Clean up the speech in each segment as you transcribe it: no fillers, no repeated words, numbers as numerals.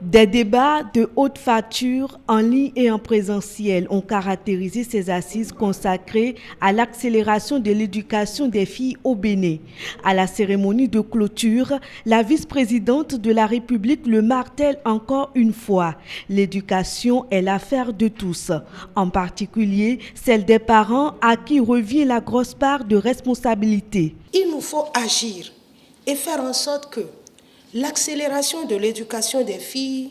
Des débats de haute facture en ligne et en présentiel ont caractérisé ces assises consacrées à l'accélération de l'éducation des filles au Bénin. À la cérémonie de clôture, la vice-présidente de la République le martèle encore une fois. L'éducation est l'affaire de tous, en particulier celle des parents à qui revient la grosse part de responsabilité. Il nous faut agir et faire en sorte que l'accélération de l'éducation des filles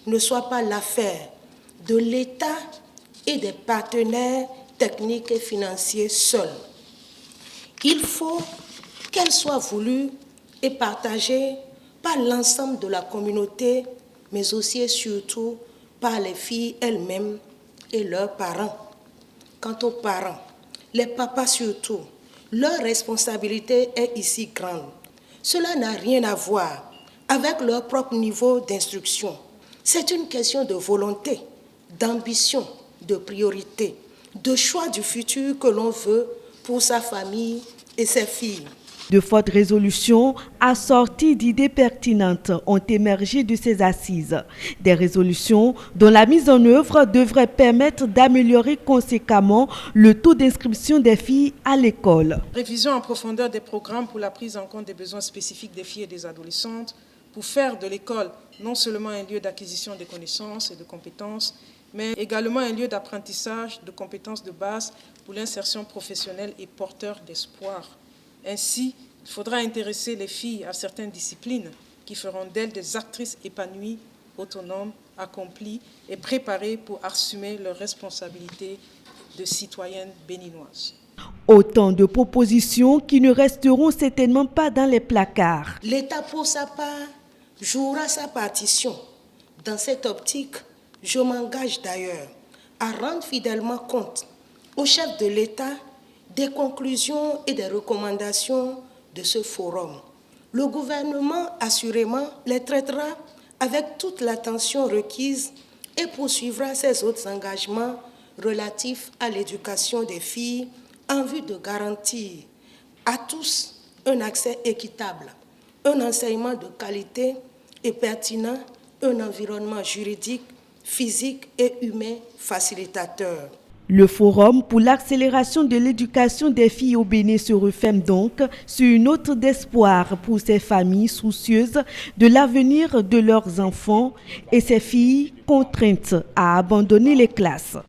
ne soit pas l'affaire de l'État et des partenaires techniques et financiers seuls. Il faut qu'elle soit voulue et partagée par l'ensemble de la communauté, mais aussi et surtout par les filles elles-mêmes et leurs parents. Quant aux parents, les papas surtout, leur responsabilité est ici grande. Cela n'a rien à voir avec leur propre niveau d'instruction. C'est une question de volonté, d'ambition, de priorité, de choix du futur que l'on veut pour sa famille et ses filles. De fortes résolutions assorties d'idées pertinentes ont émergé de ces assises. Des résolutions dont la mise en œuvre devrait permettre d'améliorer conséquemment le taux d'inscription des filles à l'école. Révision en profondeur des programmes pour la prise en compte des besoins spécifiques des filles et des adolescentes, pour faire de l'école non seulement un lieu d'acquisition de connaissances et de compétences, mais également un lieu d'apprentissage de compétences de base pour l'insertion professionnelle et porteur d'espoir. Ainsi, il faudra intéresser les filles à certaines disciplines qui feront d'elles des actrices épanouies, autonomes, accomplies et préparées pour assumer leurs responsabilités de citoyennes béninoises. Autant de propositions qui ne resteront certainement pas dans les placards. L'État, pour sa part, jouera sa partition. Dans cette optique, je m'engage d'ailleurs à rendre fidèlement compte au chef de l'État des conclusions et des recommandations de ce forum. Le gouvernement, assurément, les traitera avec toute l'attention requise et poursuivra ses autres engagements relatifs à l'éducation des filles en vue de garantir à tous un accès équitable, un enseignement de qualité et pertinent, un environnement juridique, physique et humain facilitateur. Le Forum pour l'accélération de l'éducation des filles au Bénin se referme donc sur une note d'espoir pour ces familles soucieuses de l'avenir de leurs enfants et ces filles contraintes à abandonner les classes.